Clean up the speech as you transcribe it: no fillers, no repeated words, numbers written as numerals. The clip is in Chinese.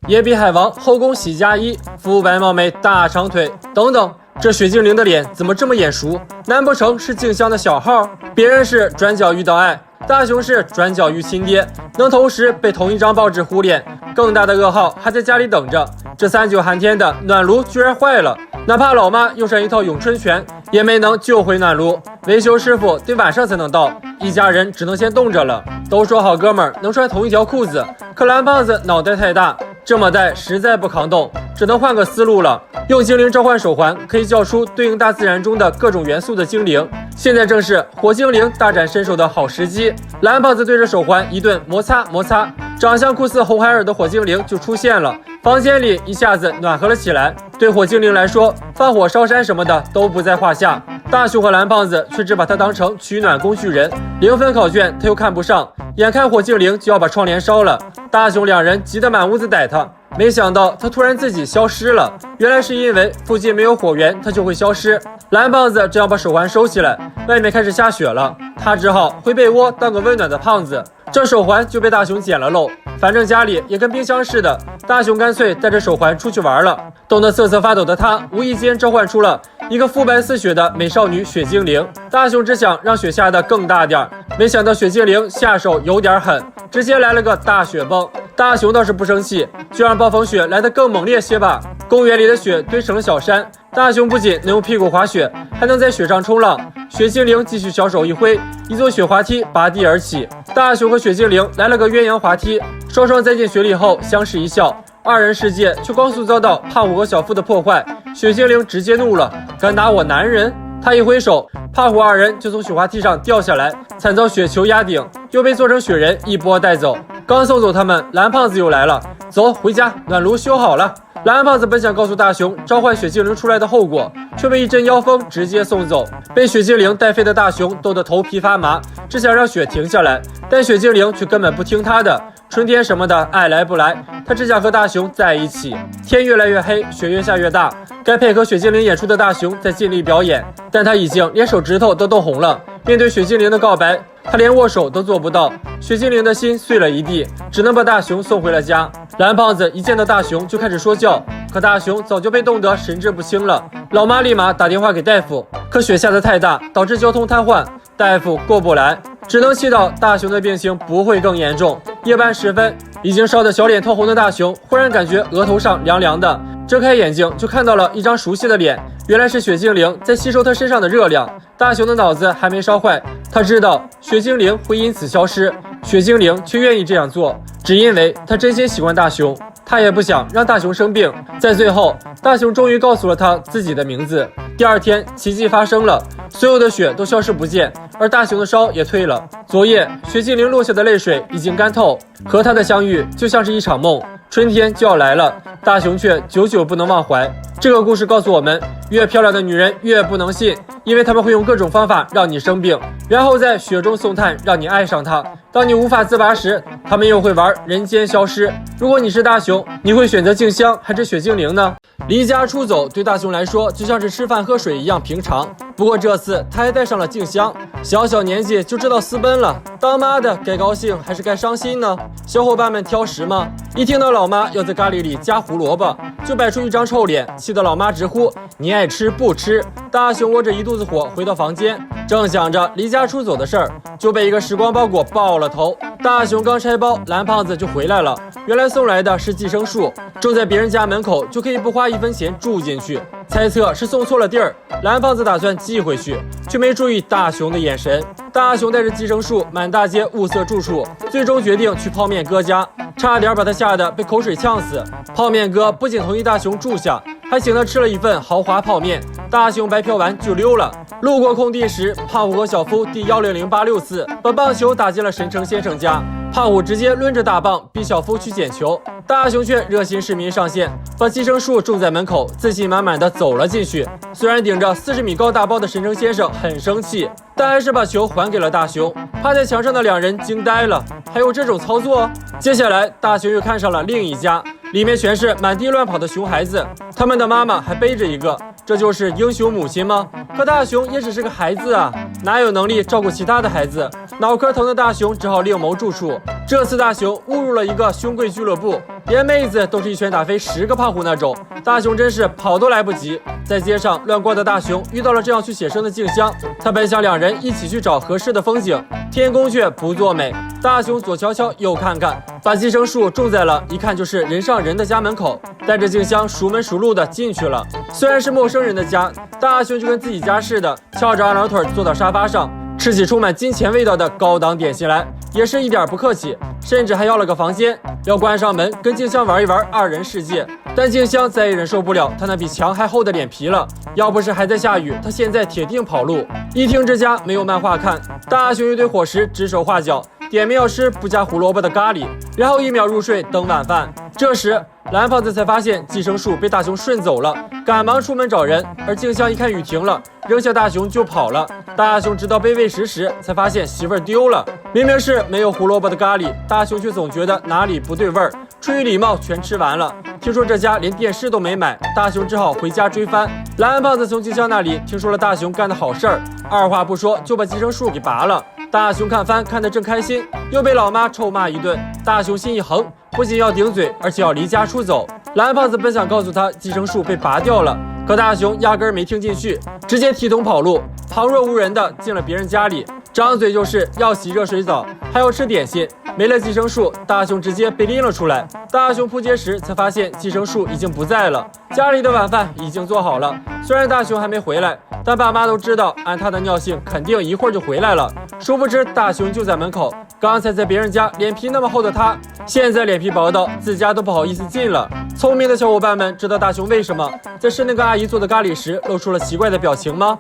野比海王后宫喜嫁衣，肤白貌美大长腿等等。这雪精灵的脸怎么这么眼熟？难不成是静香的小号？别人是转角遇到爱，大雄是转角遇亲爹，能同时被同一张报纸糊脸，更大的噩耗还在家里等着。这39寒天的暖炉居然坏了，哪怕老妈用上一套咏春拳，也没能救回暖炉。维修师傅得晚上才能到，一家人只能先冻着了。都说好哥们儿能穿同一条裤子，可蓝胖子脑袋太大，这么戴实在不抗冻，只能换个思路了。用精灵召唤手环可以叫出对应大自然中的各种元素的精灵，现在正是火精灵大展身手的好时机。蓝胖子对着手环一顿摩擦摩擦，长相酷似红孩儿的火精灵就出现了，房间里一下子暖和了起来。对火精灵来说，放火烧山什么的都不在话下，大雄和蓝胖子却只把他当成取暖工具人，0分考卷他又看不上，眼看火精灵就要把窗帘烧了，大雄两人急得满屋子逮他。没想到他突然自己消失了，原来是因为附近没有火源，他就会消失。蓝胖子正要把手环收起来，外面开始下雪了，他只好回被窝当个温暖的胖子。这手环就被大雄捡了漏，反正家里也跟冰箱似的，大雄干脆带着手环出去玩了。冻得瑟瑟发抖的他无意间召唤出了一个肤白似雪的美少女雪精灵。大雄只想让雪下得更大点，没想到雪精灵下手有点狠，直接来了个大雪崩。大雄倒是不生气，就让暴风雪来得更猛烈些吧。公园里的雪堆成了小山，大雄不仅能用屁股滑雪，还能在雪上冲浪。雪精灵继续小手一挥，一座雪滑梯拔地而起，大雄和雪精灵来了个鸳鸯滑梯，双双栽进雪里后相视一笑，二人世界却光速遭到胖虎和小夫的破坏。雪精灵直接怒了，敢打我男人！他一挥手，胖虎二人就从雪滑梯上掉下来，惨遭雪球压顶，又被做成雪人一波带走。刚送走他们，蓝胖子又来了，走回家，暖炉修好了。蓝胖子本想告诉大雄召唤雪精灵出来的后果，却被一阵妖风直接送走。被雪精灵带飞的大雄逗得头皮发麻，只想让雪停下来，但雪精灵却根本不听他的。春天什么的爱来不来，他只想和大雄在一起。天越来越黑，雪越下越大，该配合雪精灵演出的大雄在尽力表演，但他已经连手指头都冻红了。面对雪精灵的告白，他连握手都做不到，雪精灵的心碎了一地，只能把大雄送回了家。蓝胖子一见到大雄就开始说教，可大雄早就被冻得神志不清了。老妈立马打电话给大夫，可雪下得太大，导致交通瘫痪，大夫过不来，只能祈祷大雄的病情不会更严重。夜半时分，已经烧得小脸通红的大雄忽然感觉额头上凉凉的，睁开眼睛就看到了一张熟悉的脸，原来是雪精灵在吸收他身上的热量。大雄的脑子还没烧坏，他知道雪精灵会因此消失，雪精灵却愿意这样做，只因为他真心喜欢大雄，他也不想让大雄生病。在最后，大雄终于告诉了他自己的名字。第二天，奇迹发生了，所有的雪都消失不见，而大雄的烧也退了。昨夜，雪精灵落下的泪水已经干透，和他的相遇就像是一场梦。春天就要来了，大雄却久久不能忘怀。这个故事告诉我们，越漂亮的女人越不能信，因为他们会用各种方法让你生病，然后在雪中送炭让你爱上她。当你无法自拔时，他们又会玩人间消失。如果你是大雄，你会选择静香还是雪精灵呢？离家出走对大雄来说就像是吃饭喝水一样平常，不过这次他还带上了静香。小年纪就知道私奔了，当妈的该高兴还是该伤心呢？小伙伴们挑食吗？一听到老妈要在咖喱里加胡萝卜，就摆出一张臭脸，气得老妈直呼你爱吃不吃。大雄窝着一肚子火回到房间，正想着离家出走的事儿，就被一个时光包裹爆了头。大雄刚拆包，蓝胖子就回来了，原来送来的是寄生树，种在别人家门口就可以不花1分钱住进去。猜测是送错了地儿，蓝胖子打算寄回去，却没注意大雄的眼神。大雄带着寄生树满大街物色住处，最终决定去泡面哥家，差点把他吓得被口水呛死。泡面哥不仅同意大雄住下，还请他吃了一份豪华泡面。大雄白嫖完就溜了。路过空地时，胖虎和小夫第10086次把棒球打进了神城先生家。胖虎直接抡着大棒逼小夫去捡球，大雄却热心市民上线，把寄生树种在门口，自信满满的走了进去。虽然顶着40米高大包的神城先生很生气，但还是把球还给了大雄。趴在墙上的两人惊呆了，还有这种操作？接下来，大雄又看上了另一家，里面全是满地乱跑的熊孩子，他们的妈妈还背着一个，这就是英雄母亲吗？可大雄也只是个孩子啊，哪有能力照顾其他的孩子？脑壳疼的大雄只好另谋住处。这次大雄误入了一个兄贵俱乐部，连妹子都是一拳打飞10个胖虎那种，大雄真是跑都来不及。在街上乱逛的大雄遇到了正要去写生的静香，他本想两人一起去找合适的风景，天公却不作美。大雄左瞧瞧右看看，把寄生树种在了一看就是人上人的家门口，带着静香熟门熟路的进去了。虽然是陌生人的家，大雄就跟自己家似的，翘着二郎腿坐到沙发上，吃起充满金钱味道的高档点心来，也是一点不客气，甚至还要了个房间，要关上门跟静香玩一玩二人世界。但静香再也忍受不了他那比墙还厚的脸皮了，要不是还在下雨，他现在铁定跑路。一听这家没有漫画看，大雄一堆伙食指手画脚，点名要吃不加胡萝卜的咖喱，然后1秒入睡等晚饭。这时蓝胖子才发现寄生树被大雄顺走了，赶忙出门找人。而静香一看雨停了，扔下大雄就跑了。大雄直到被喂食时才发现媳妇儿丢了，明明是没有胡萝卜的咖喱，大雄却总觉得哪里不对味儿，出于礼貌全吃完了。听说这家连电视都没买，大雄只好回家追番。蓝胖子从静香那里听说了大雄干的好事儿，二话不说就把寄生树给拔了。大雄看番看得正开心，又被老妈臭骂一顿。大雄心一横，不仅要顶嘴，而且要离家出走。蓝胖子本想告诉他寄生树被拔掉了，可大雄压根儿没听进去，直接提桶跑路，旁若无人的进了别人家里，张嘴就是要洗热水澡，还要吃点心。没了寄生树，大雄直接被拎了出来。大雄扑街时才发现寄生树已经不在了，家里的晚饭已经做好了。虽然大雄还没回来，但爸妈都知道，按他的尿性肯定一会儿就回来了。殊不知大雄就在门口，刚才在别人家脸皮那么厚的他，现在脸皮薄到自家都不好意思进了。聪明的小伙伴们知道大雄为什么在吃那个阿姨做的咖喱时露出了奇怪的表情吗？